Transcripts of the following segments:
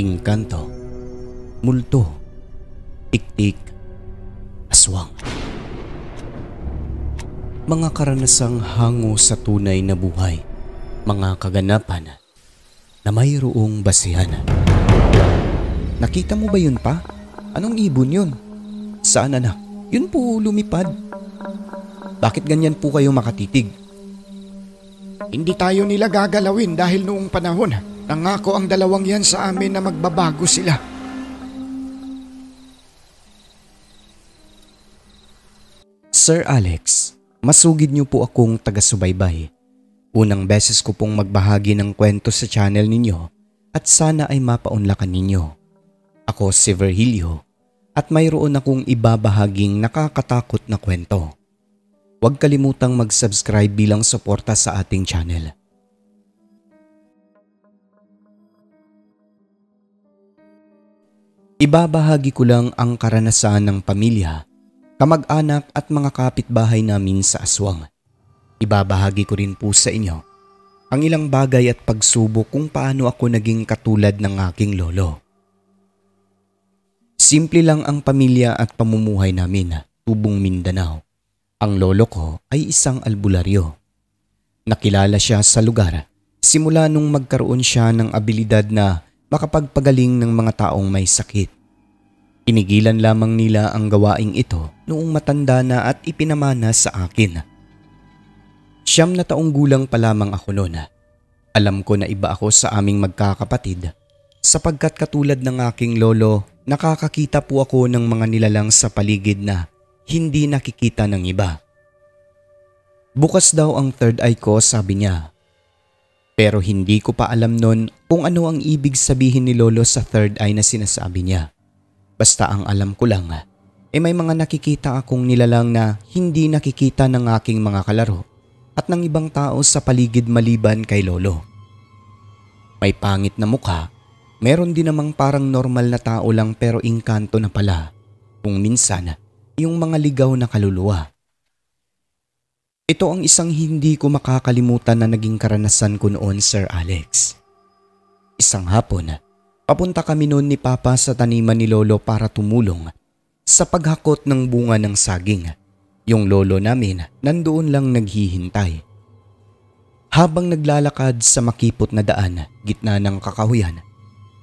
Engkanto, multo, tiktik, aswang. Mga karanasang hango sa tunay na buhay, mga kaganapan na mayroong basihan. Nakita mo ba yun pa? Anong ibon yun? Saan anak? Yun po lumipad. Bakit ganyan po kayo makatitig? Hindi tayo nila gagalawin dahil noong panahon, nangako ang dalawang yan sa amin na magbabago sila. Sir Alex, masugid niyo po akong taga-subaybay. Unang beses ko pong magbahagi ng kwento sa channel ninyo at sana ay mapaunlakan ninyo. Ako si Virgilio at mayroon akong ibabahaging nakakatakot na kwento. Huwag kalimutang mag-subscribe bilang suporta sa ating channel. Ibabahagi ko lang ang karanasan ng pamilya, kamag-anak at mga kapitbahay namin sa aswang. Ibabahagi ko rin po sa inyo ang ilang bagay at pagsubok kung paano ako naging katulad ng aking lolo. Simple lang ang pamilya at pamumuhay namin, tubong Mindanao. Ang lolo ko ay isang albularyo. Nakilala siya sa lugar simula nung magkaroon siya ng abilidad na makapagpagaling ng mga taong may sakit. Pinigilan lamang nila ang gawaing ito noong matanda na at ipinamana sa akin. 9 na taong gulang pa lamang ako noon. Alam ko na iba ako sa aming magkakapatid sapagkat katulad ng aking lolo, nakakakita po ako ng mga nilalang sa paligid na hindi nakikita ng iba. Bukas daw ang third eye ko, sabi niya. Pero hindi ko pa alam noon kung ano ang ibig sabihin ni lolo sa third eye na sinasabi niya. Basta ang alam ko lang, may mga nakikita akong nilalang na hindi nakikita ng aking mga kalaro at ng ibang tao sa paligid maliban kay lolo. May pangit na mukha, meron din namang parang normal na tao lang pero engkanto na pala. Kung minsan, yung mga ligaw na kaluluwa. Ito ang isang hindi ko makakalimutan na naging karanasan ko noon, Sir Alex. Isang hapon, papunta kami noon ni Papa sa taniman ni Lolo para tumulong sa paghakot ng bunga ng saging. Yung lolo namin nandoon lang naghihintay. Habang naglalakad sa makipot na daan, gitna ng kakahuyan,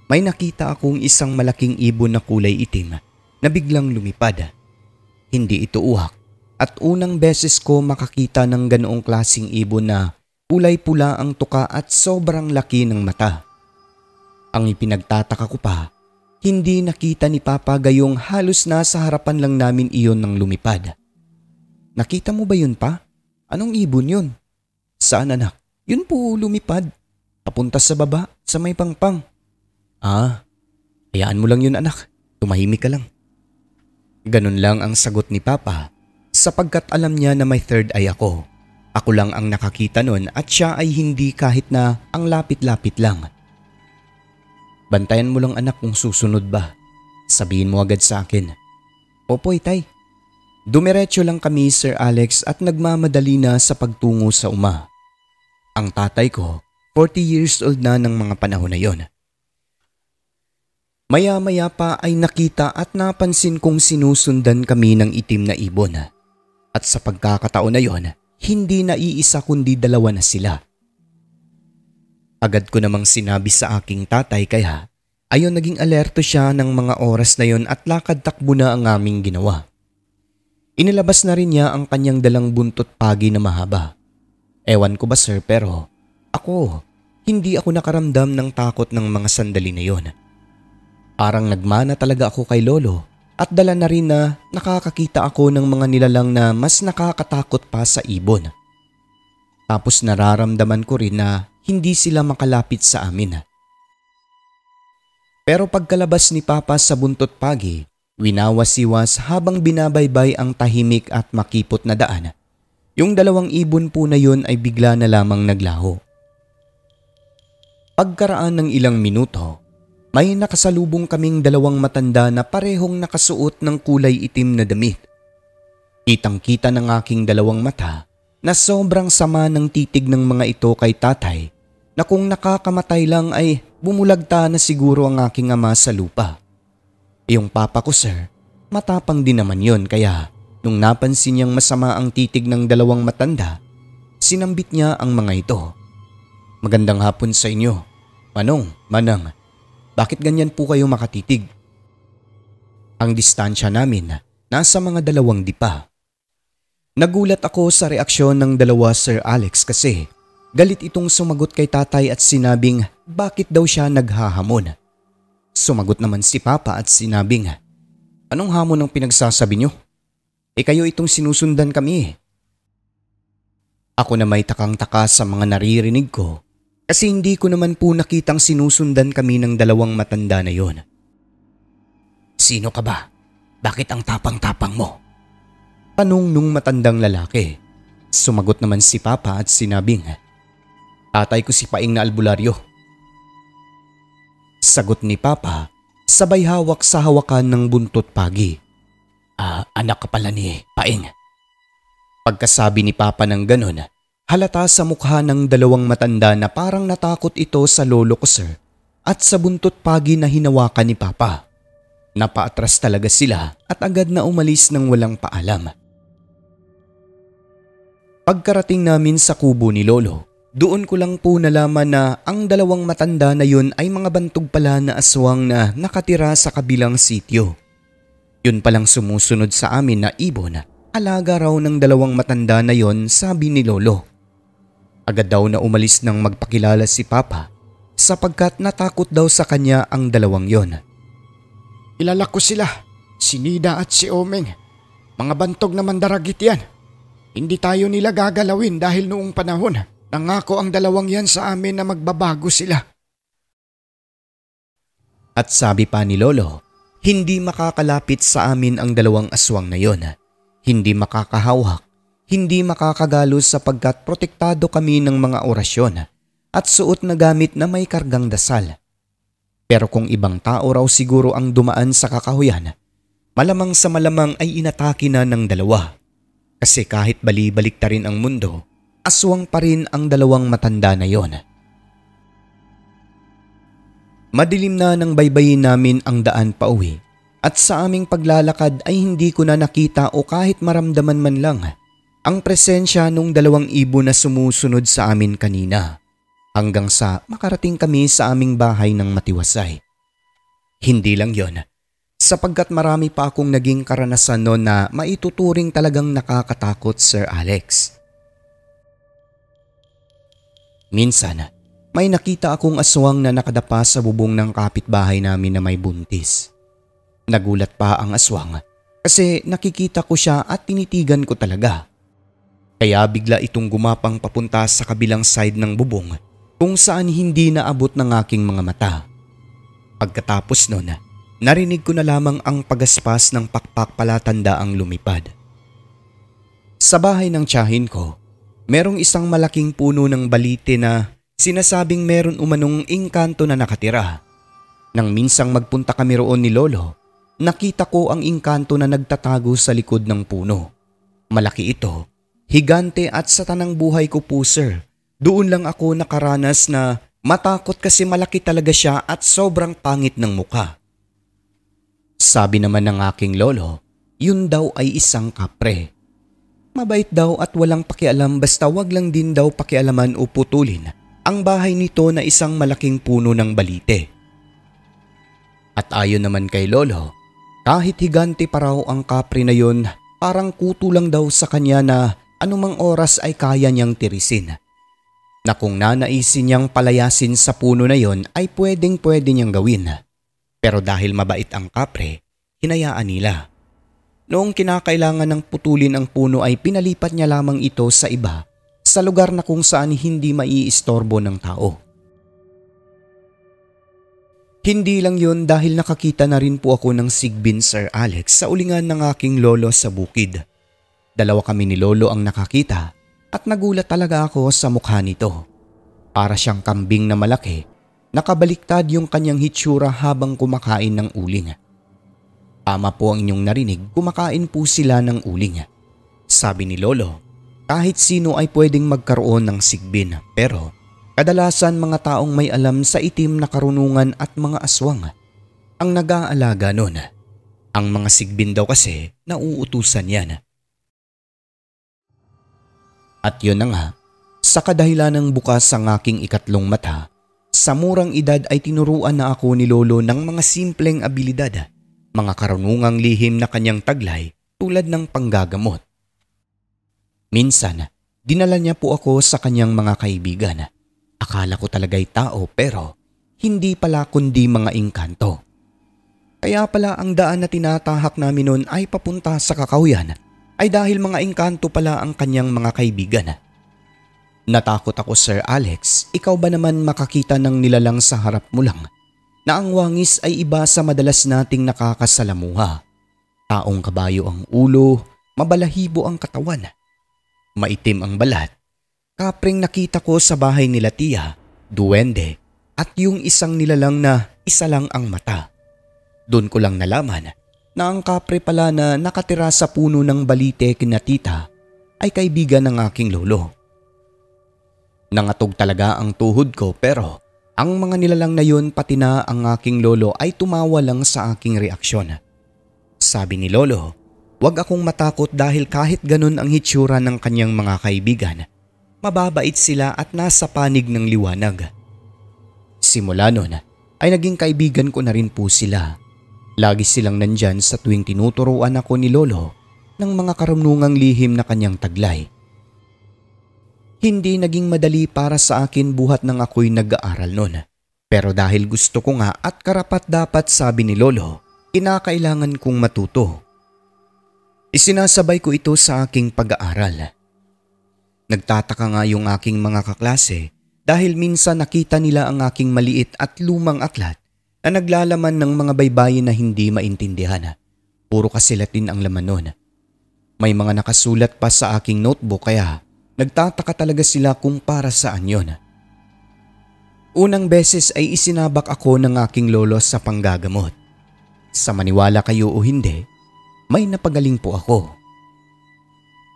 may nakita akong isang malaking ibon na kulay itim na biglang lumipad. Hindi ito uwak at unang beses ko makakita ng ganoong klasing ibon na kulay pula ang tuka at sobrang laki ng mata. Ang ipinagtataka ko pa, hindi nakita ni Papa gayong halos nasa harapan lang namin iyon nang lumipad. Nakita mo ba yun pa? Anong ibon yun? Saan anak? Yun po lumipad. Papunta sa baba, sa may pangpang. Hayaan mo lang yun anak. Tumahimik ka lang. Ganun lang ang sagot ni Papa sapagkat alam niya na may third eye ako. Ako lang ang nakakita nun at siya ay hindi kahit na ang lapit-lapit lang. Bantayan mo lang anak kung susunod ba. Sabihin mo agad sa akin. Opo itay. Dumiretso lang kami Sir Alex at nagmamadali na sa pagtungo sa uma. Ang tatay ko, 40 years old na ng mga panahon na yon. Maya-maya pa ay nakita at napansin kong sinusundan kami ng itim na ibon. At sa pagkakataon na yon, hindi na iisa kundi 2 na sila. Agad ko namang sinabi sa aking tatay kaya ayon naging alerto siya ng mga oras na yon at lakad-takbo na ang aming ginawa. Inilabas na rin niya ang kanyang dalang buntot pagi na mahaba. Ewan ko ba sir pero hindi ako nakaramdam ng takot ng mga sandali na yon. Parang nagmana talaga ako kay lolo at dala na rin na nakakakita ako ng mga nilalang na mas nakakatakot pa sa ibon. Tapos nararamdaman ko rin na hindi sila makalapit sa amin. Pero pagkalabas ni Papa sa buntot pagi, winawasiwas habang binabaybay ang tahimik at makipot na daan. Yung 2 ibon po na yun ay bigla na lamang naglaho. Pagkaraan ng ilang minuto, may nakasalubong kaming 2 matanda na parehong nakasuot ng kulay itim na damit. Kitang-kita ng aking 2 mata na sobrang sama ng titig ng mga ito kay tatay na kung nakakamatay lang ay bumulagta na siguro ang aking ama sa lupa. Yung papa ko sir, matapang din naman yon kaya nung napansin niyang masama ang titig ng dalawang matanda, sinambit niya ang mga ito. Magandang hapon sa inyo. Manong, Manang, bakit ganyan po kayo makatitig? Ang distansya namin nasa mga 2 dipa. Nagulat ako sa reaksyon ng dalawa Sir Alex kasi galit itong sumagot kay tatay at sinabing bakit daw siya naghahamon. Sumagot naman si Papa at sinabing, anong hamon ang pinagsasabi nyo? Kayo itong sinusundan kami. Ako na may takang-taka sa mga naririnig ko kasi hindi ko naman po nakitang sinusundan kami ng 2 matanda na yon. Sino ka ba? Bakit ang tapang-tapang mo? Tanong nung matandang lalaki. Sumagot naman si Papa at sinabing, tatay ko si Paing na albularyo. Sagot ni Papa, sabay hawak sa hawakan ng buntot pagi. Anak ka pala ni Paing. Pagkasabi ni Papa ng ganon, halata sa mukha ng 2 matanda na parang natakot ito sa lolo ko sir at sa buntot pagi na hinawakan ni Papa. Napaatras talaga sila at agad na umalis ng walang paalam. Pagkarating namin sa kubo ni Lolo, doon ko lang po nalaman na ang 2 matanda na yun ay mga bantog pala na aswang na nakatira sa kabilang sityo. Yun palang sumusunod sa amin na ibon, alaga raw ng 2 matanda na yon, sabi ni Lolo. Agad daw na umalis nang magpakilala si Papa sapagkat natakot daw sa kanya ang 2 yon. Kilala ko sila, si Nida at si Omeng. Mga bantog na mandaragit yan. Hindi tayo nila gagalawin dahil noong panahon, nangako ang 2 yan sa amin na magbabago sila. At sabi pa ni Lolo, hindi makakalapit sa amin ang 2 aswang na yon. Hindi makakahawak, hindi makakagalos sapagkat protektado kami ng mga orasyon at suot na gamit na may kargang dasal. Pero kung ibang tao raw siguro ang dumaan sa kakahuyan, malamang sa malamang ay inatake na ng 2. Kasi kahit bali-balik ta rin ang mundo, aswang pa rin ang 2 matanda na yon. Madilim na nang baybayin namin ang daan pauwi at sa aming paglalakad ay hindi ko na nakita o kahit maramdaman man lang ang presensya nung 2 ibon na sumusunod sa amin kanina hanggang sa makarating kami sa aming bahay ng matiwasay. Hindi lang yon. Sapagkat marami pa akong naging karanasan noon na maituturing talagang nakakatakot Sir Alex. Minsan, may nakita akong aswang na nakadapa sa bubong ng kapitbahay namin na may buntis. Nagulat pa ang aswang kasi nakikita ko siya at tinitigan ko talaga. Kaya bigla itong gumapang papunta sa kabilang side ng bubong kung saan hindi naabot ng aking mga mata. Pagkatapos noon, narinig ko na lamang ang pagaspas ng pakpak palatanda ang lumipad. Sa bahay ng tiyahin ko, merong isang malaking puno ng balite na sinasabing meron umanong engkanto na nakatira. Nang minsang magpunta kami roon ni Lolo, nakita ko ang engkanto na nagtatago sa likod ng puno. Malaki ito, higante at sa tanang buhay ko po sir, doon lang ako nakaranas na matakot kasi malaki talaga siya at sobrang pangit ng mukha. Sabi naman ng aking lolo, yun daw ay isang kapre. Mabait daw at walang pakialam basta wag lang din daw pakialaman o putulin ang bahay nito na isang malaking puno ng balite. At ayon naman kay lolo, kahit higante pa raw ang kapre na yun, parang kuto lang daw sa kanya na anumang oras ay kaya niyang tirisin. Na kung nanaisin niyang palayasin sa puno na yon ay pwedeng niyang gawin. Pero dahil mabait ang kapre, hinayaan nila. Noong kinakailangan ng putulin ang puno ay pinalipat niya lamang ito sa iba, sa lugar na kung saan hindi maiistorbo ng tao. Hindi lang yun dahil nakakita na rin po ako ng sigbin Sir Alex sa ulingan ng aking lolo sa bukid. 2 kami ni lolo ang nakakita at nagulat talaga ako sa mukha nito. Para siyang kambing na malaki, nakabaliktad yung kanyang hitsura habang kumakain ng uling. Tama po ang inyong narinig, kumakain po sila ng uling. Sabi ni lolo, kahit sino ay pwedeng magkaroon ng sigbin pero Kadalasan mga taong may alam sa itim na karunungan at mga aswang ang nag-aalaga nun. Ang mga sigbin daw kasi nauutusan yan. At yun na nga, sa kadahilan ng bukas ang aking ikatlong mata, sa murang edad ay tinuruan na ako ni Lolo ng mga simpleng abilidad, mga karunungang lihim na kanyang taglay tulad ng panggagamot. Minsan, dinala niya po ako sa kanyang mga kaibigan. Akala ko talaga'y tao pero hindi pala kundi mga engkanto. Kaya pala ang daan na tinatahak namin noon ay papunta sa Kakahuyan ay dahil mga engkanto pala ang kanyang mga kaibigan. Natakot ako, Sir Alex, ikaw ba naman makakita ng nilalang sa harap mo lang na ang wangis ay iba sa madalas nating nakakasalamuha. Taong kabayo ang ulo, mabalahibo ang katawan, maitim ang balat. Kapring nakita ko sa bahay nila Tia, duwende at yung isang nilalang na isa lang ang mata. Doon ko lang nalaman na ang kapre pala na nakatira sa puno ng balite kina Tita ay kaibigan ng aking lolo. Nangatog talaga ang tuhod ko pero ang mga nilalang na yun pati na ang aking lolo ay tumawa lang sa aking reaksyon. Sabi ni Lolo, wag akong matakot dahil kahit ganun ang hitsura ng kanyang mga kaibigan, mababait sila at nasa panig ng liwanag. Simula nun ay naging kaibigan ko na rin po sila. Lagi silang nandyan sa tuwing tinuturuan ako ni Lolo ng mga karunungang lihim na kanyang taglay. Hindi naging madali para sa akin buhat nang ako'y nag-aaral nun. Pero dahil gusto ko nga at karapat dapat sabi ni Lolo, kinakailangan kong matuto. Isinasabay ko ito sa aking pag-aaral. Nagtataka nga yung aking mga kaklase dahil minsan nakita nila ang aking maliit at lumang aklat na naglalaman ng mga baybayin na hindi maintindihan. Puro kasilatin ang laman nun. May mga nakasulat pa sa aking notebook kaya nagtataka talaga sila kung para saan yon. Unang beses ay isinabak ako ng aking lolo sa panggagamot. Sa maniwala kayo o hindi, may napagaling po ako.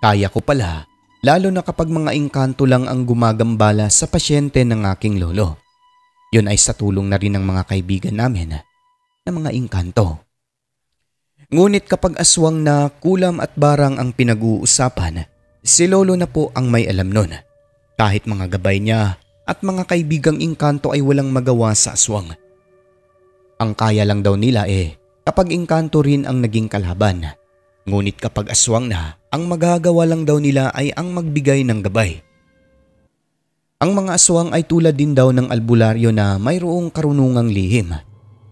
Kaya ko pala, lalo na kapag mga engkanto lang ang gumagambala sa pasyente ng aking lolo. Yun ay sa tulong na rin ng mga kaibigan namin na mga engkanto. Ngunit kapag aswang na kulam at barang ang pinag-uusapan, si Lolo na po ang may alam nun. Kahit mga gabay niya at mga kaibigang engkanto ay walang magawa sa aswang. Ang kaya lang daw nila kapag engkanto rin ang naging kalaban. Ngunit kapag aswang na, ang magagawa lang daw nila ay ang magbigay ng gabay. Ang mga aswang ay tulad din daw ng albularyo na mayroong karunungang lihim.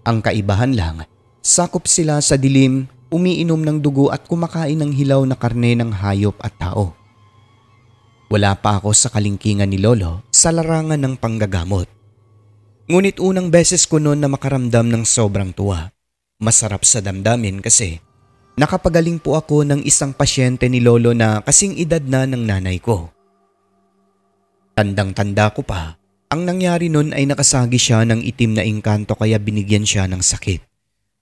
Ang kaibahan lang, sakop sila sa dilim, umiinom ng dugo at kumakain ng hilaw na karne ng hayop at tao. Wala pa ako sa kalingkingan ni Lolo sa larangan ng panggagamot. Ngunit unang beses ko noon na makaramdam ng sobrang tuwa. Masarap sa damdamin kasi nakapagaling po ako ng isang pasyente ni Lolo na kasing edad na ng nanay ko. Tandang-tanda ko pa, ang nangyari noon ay nakasagi siya ng itim na engkanto kaya binigyan siya ng sakit.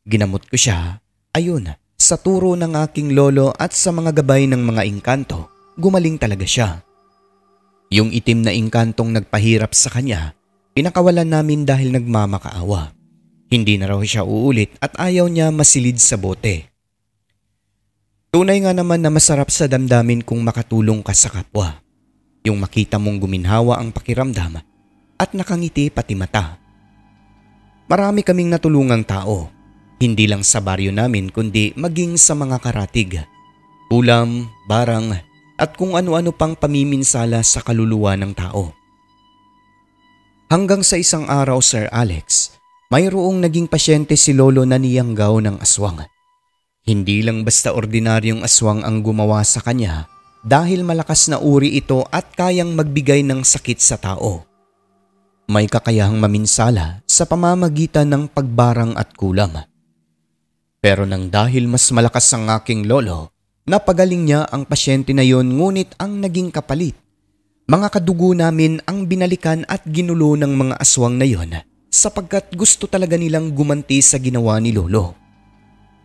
Ginamot ko siya, ayun, sa turo ng aking lolo at sa mga gabay ng mga engkanto, gumaling talaga siya. Yung itim na engkantong nagpahirap sa kanya, pinakawalan namin dahil nagmamakaawa. Hindi na raw siya uulit at ayaw niya masilid sa bote. Tunay nga naman na masarap sa damdamin kung makatulong ka sa kapwa. Yung makita mong guminhawa ang pakiramdam at nakangiti pati mata. Marami kaming natulungang tao, hindi lang sa baryo namin kundi maging sa mga karatig, ulam, barang at kung ano-ano pang pamiminsala sa kaluluwa ng tao. Hanggang sa isang araw, Sir Alex, mayroong naging pasyente si Lolo na niyanggaw ng aswang. Hindi lang basta ordinaryong aswang ang gumawa sa kanya dahil malakas na uri ito at kayang magbigay ng sakit sa tao. May kakayahang maminsala sa pamamagitan ng pagbarang at kulam. Pero nang dahil mas malakas ang aking lolo, napagaling niya ang pasyente na yon ngunit ang naging kapalit. Mga kadugo namin ang binalikan at ginulo ng mga aswang na yon sapagkat gusto talaga nilang gumanti sa ginawa ni Lolo.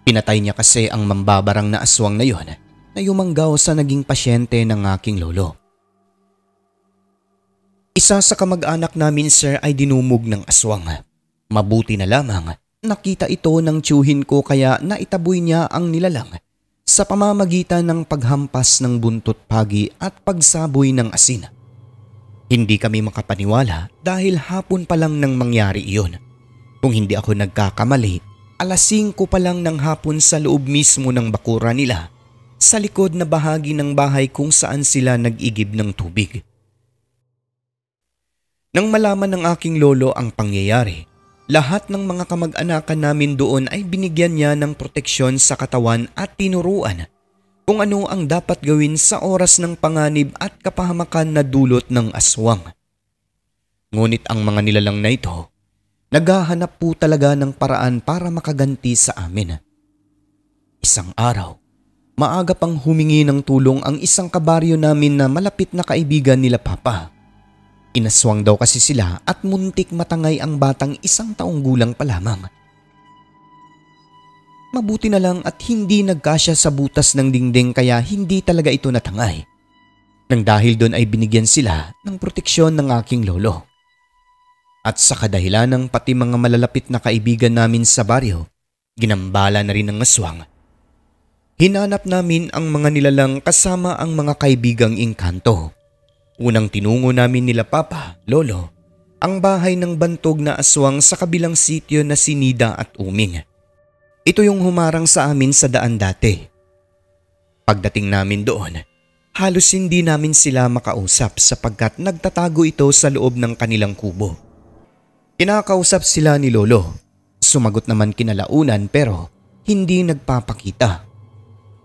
Pinatay niya kasi ang mambabarang na aswang na yon na yumanggaw sa naging pasyente ng aking lolo. Isa sa kamag-anak namin sir ay dinumog ng aswang. Mabuti na lamang nakita ito ng tiyuhin ko kaya naitaboy niya ang nilalang sa pamamagitan ng paghampas ng buntot pagi at pagsaboy ng asin. Hindi kami makapaniwala dahil hapon pa lang nang mangyari iyon. Kung hindi ako nagkakamali, alas 5 pa lang ng hapon sa loob mismo ng bakura nila sa likod na bahagi ng bahay kung saan sila nag-igib ng tubig. Nang malaman ng aking lolo ang pangyayari, lahat ng mga kamag-anakan namin doon ay binigyan niya ng proteksyon sa katawan at tinuruan kung ano ang dapat gawin sa oras ng panganib at kapahamakan na dulot ng aswang. Ngunit ang mga nilalang na ito, naghahanap po talaga ng paraan para makaganti sa amin. Isang araw, maaga pang humingi ng tulong ang isang kabaryo namin na malapit na kaibigan nila Papa. Inaswang daw kasi sila at muntik matangay ang batang 1 taong gulang pa lamang. Mabuti na lang at hindi nagkasya sa butas ng dingding kaya hindi talaga ito natangay. Nang dahil doon ay binigyan sila ng proteksyon ng aking lolo. At sa kadahilan ng pati mga malalapit na kaibigan namin sa baryo, ginambala na rin ng aswang. Hinanap namin ang mga nilalang kasama ang mga kaibigang engkanto. Unang tinungo namin nila Papa, Lolo, ang bahay ng bantog na aswang sa kabilang sityo na Sinida at Uming. Ito yung humarang sa amin sa daan dati. Pagdating namin doon, halos hindi namin sila makausap sapagkat nagtatago ito sa loob ng kanilang kubo. Kinakausap sila ni Lolo. Sumagot naman kinalaunan pero hindi nagpapakita.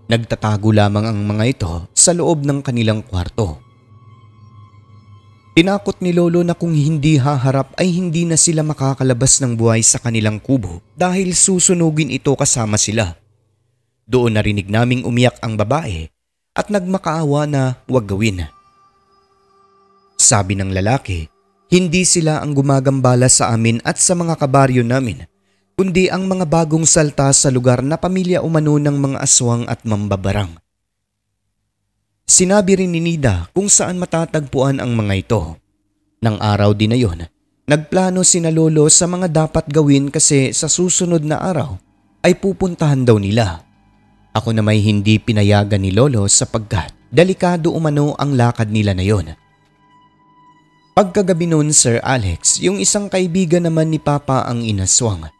Nagtatago lamang ang mga ito sa loob ng kanilang kwarto. Tinakot ni Lolo na kung hindi haharap ay hindi na sila makakalabas ng buhay sa kanilang kubo dahil susunugin ito kasama sila. Doon narinig naming umiyak ang babae at nagmakaawa na huwag gawin. Sabi ng lalaki, hindi sila ang gumagambala sa amin at sa mga kabaryo namin, kundi ang mga bagong salta sa lugar na pamilya umano ng mga aswang at mambabarang. Sinabi rin ni Nida kung saan matatagpuan ang mga ito. Nang araw din na yon, nagplano sina Lolo sa mga dapat gawin kasi sa susunod na araw ay pupuntahan daw nila. Ako na may hindi pinayagan ni Lolo sapagkat delikado umano ang lakad nila na yon. Pagkagabi noon Sir Alex, yung isang kaibigan naman ni Papa ang inaswang.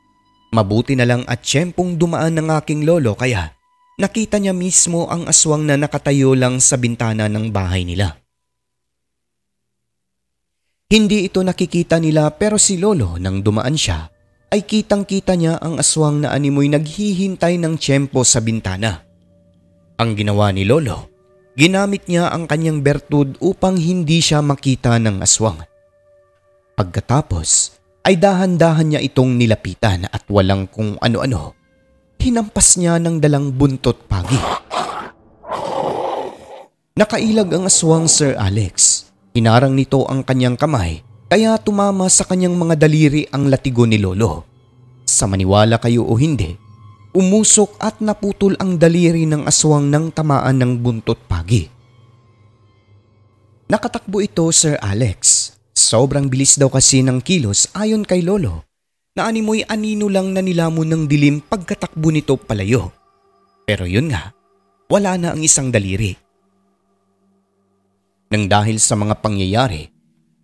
Mabuti na lang at tiyempong dumaan ng aking lolo kaya nakita niya mismo ang aswang na nakatayo lang sa bintana ng bahay nila. Hindi ito nakikita nila pero si Lolo nang dumaan siya ay kitang-kita niya ang aswang na animoy naghihintay ng tiyempo sa bintana. Ang ginawa ni Lolo, ginamit niya ang kanyang bertud upang hindi siya makita ng aswang. Pagkatapos ay dahan-dahan niya itong nilapitan at walang kung ano-ano. Hinampas niya ng dalang buntot pagi. Nakailag ang aswang Sir Alex. Hinarang nito ang kanyang kamay kaya tumama sa kanyang mga daliri ang latigo ni Lolo. Sa maniwala kayo o hindi, umusok at naputol ang daliri ng aswang nang tamaan ng buntot pagi. Nakatakbo ito Sir Alex. Sobrang bilis daw kasi ng kilos ayon kay Lolo. Na animoy anino lang na nilamon ng dilim pagkatakbo nito palayo. Pero yun nga, wala na ang isang daliri. Nang dahil sa mga pangyayari,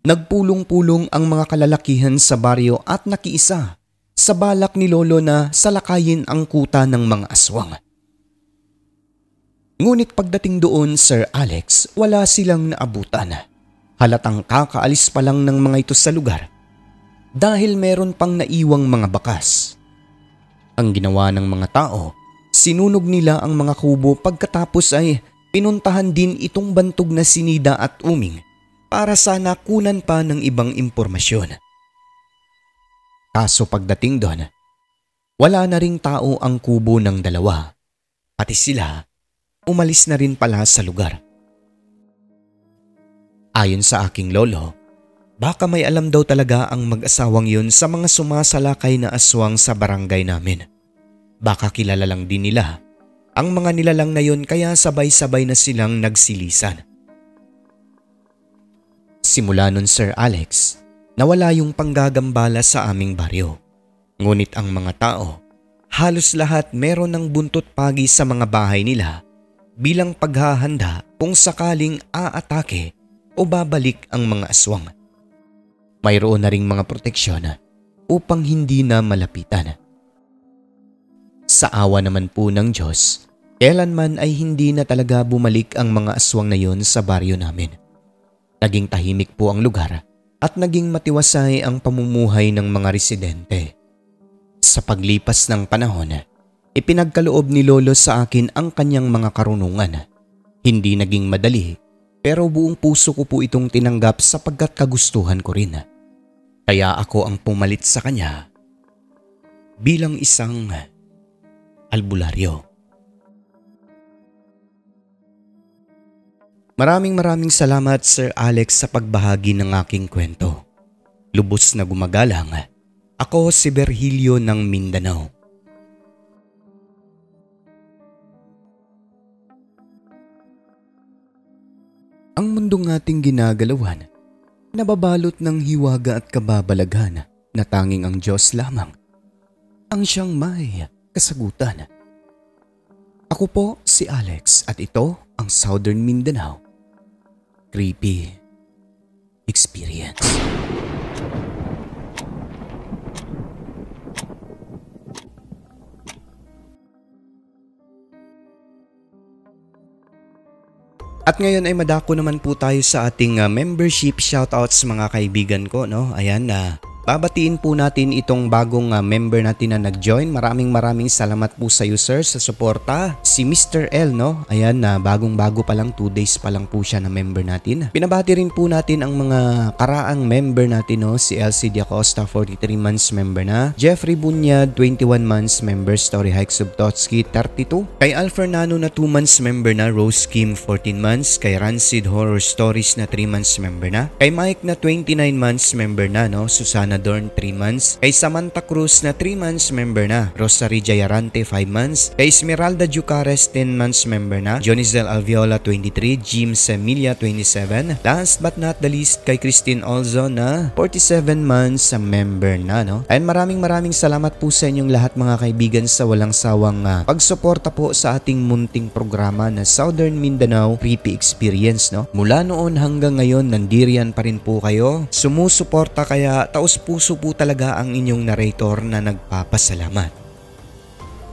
nagpulong-pulong ang mga kalalakihan sa baryo at nakiisa sa balak ni Lolo na salakayin ang kuta ng mga aswang. Ngunit pagdating doon Sir Alex, wala silang naabutan. Halatang kakaalis pa lang ng mga ito sa lugar. Dahil meron pang naiwang mga bakas. Ang ginawa ng mga tao, sinunog nila ang mga kubo pagkatapos ay pinuntahan din itong bantog na Sinida at Uming para sana kunan pa ng ibang impormasyon. Kaso pagdating doon, wala na ring tao ang kubo ng dalawa. Pati sila, umalis na rin pala sa lugar. Ayon sa aking lolo, baka may alam daw talaga ang mag-asawang yun sa mga sumasalakay na aswang sa barangay namin. Baka kilala lang din nila ang mga nilalang na yun kaya sabay-sabay na silang nagsilisan. Simula nun Sir Alex, nawala yung panggagambala sa aming baryo. Ngunit ang mga tao, halos lahat meron ng buntot pagi sa mga bahay nila bilang paghahanda kung sakaling aatake o babalik ang mga aswang. Mayroon na ring mga proteksyon upang hindi na malapitan. Sa awa naman po ng Diyos, kailanman ay hindi na talaga bumalik ang mga aswang na yun sa baryo namin. Naging tahimik po ang lugar at naging matiwasay ang pamumuhay ng mga residente. Sa paglipas ng panahon, ipinagkaloob ni Lolo sa akin ang kanyang mga karunungan. Hindi naging madali pero buong puso ko po itong tinanggap sapagkat kagustuhan ko rin. Kaya ako ang pumalit sa kanya bilang isang albularyo. Maraming salamat Sir Alex sa pagbahagi ng aking kwento. Lubos na gumagalang. Ako si Virgilio ng Mindanao. Ang mundong ating ginagalawan, nababalot ng hiwaga at kababalaghan na tanging ang Diyos lamang ang siyang may kasagutan. Ako po si Alex at ito ang Southern Mindanao Creepy Experience. At ngayon ay madako naman po tayo sa ating membership shoutouts mga kaibigan ko, no? Ayan babatiin po natin itong bagong member natin na nag-join. Maraming salamat po sa iyo sir sa suporta. Si Mr. L, no? Ayan bagong-bago pa lang, 2 days pa lang po siya na member natin. Pinabati rin po natin ang mga karaang member natin, no? Si Elsie Diacosta, 43 months member na. Jeffrey Bunyad, 21 months member. Story Hike Subtotski, 32. Kay Al Fernando na 2 months member na. Rose Kim, 14 months. Kay Rancid Horror Stories na 3 months member na. Kay Mike na 29 months member na, no? Susana Dorn 3 months, kay Samantha Cruz na 3 months member na, Rosary Jayarante 5 months, kay Esmeralda Jucares 10 months member na, Jonizel Alviola 23, Jim Semilia 27, last but not the least kay Christine Olzo na 47 months member na, no? And maraming salamat po sa inyong lahat mga kaibigan sa walang sawang pagsuporta po sa ating munting programa na Southern Mindanao Creepy Experience, no? Mula noon hanggang ngayon nandiriyan pa rin po kayo, sumusuporta, kaya taos puso po talaga ang inyong narrator na nagpapasalamat.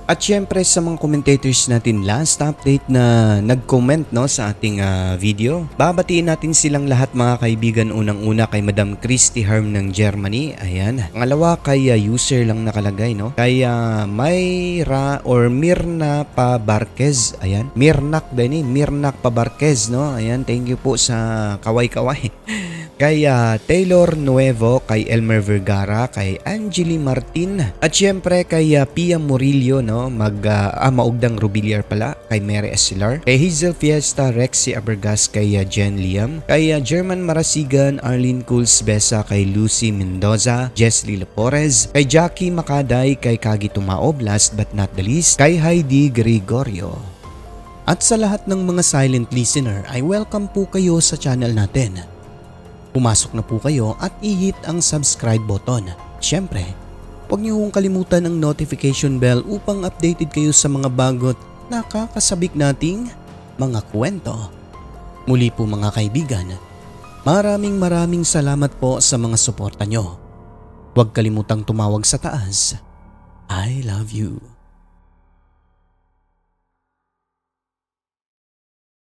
At syempre sa mga commentators natin last update na nag-comment, no, sa ating video, babatiin natin silang lahat mga kaibigan. Unang-una kay Madam Christy Harm ng Germany, ayan. Pangalawa kay user lang nakalagay, no, kay Mayra or Mirna Pabarquez, ayan. Mirnak Pabarquez, no, ayan. Thank you po sa kaway-kaway. Kay Taylor Nuevo, kay Elmer Vergara, kay Angeli Martin, at syempre kay Pia Murillo, no, maugdang Rubiliar pala, kay Mary Esilar, kay Hazel Fiesta, Rexy Abergas, kay Jen Liam, kay German Marasigan, Arlene Cools Besa, kay Lucy Mendoza, Jesly Lapores, kay Jackie Makaday, kay Kagi Tumaob, last but not the least, kay Heidi Gregorio. At sa lahat ng mga silent listener ay welcome po kayo sa channel natin. Pumasok na po kayo at i-hit ang subscribe button. Siyempre, huwag niyo kong kalimutan ang notification bell upang updated kayo sa mga bagot nakakasabik nating mga kwento. Muli po mga kaibigan, maraming salamat po sa mga suporta nyo. Huwag kalimutang tumawag sa taas. I love you.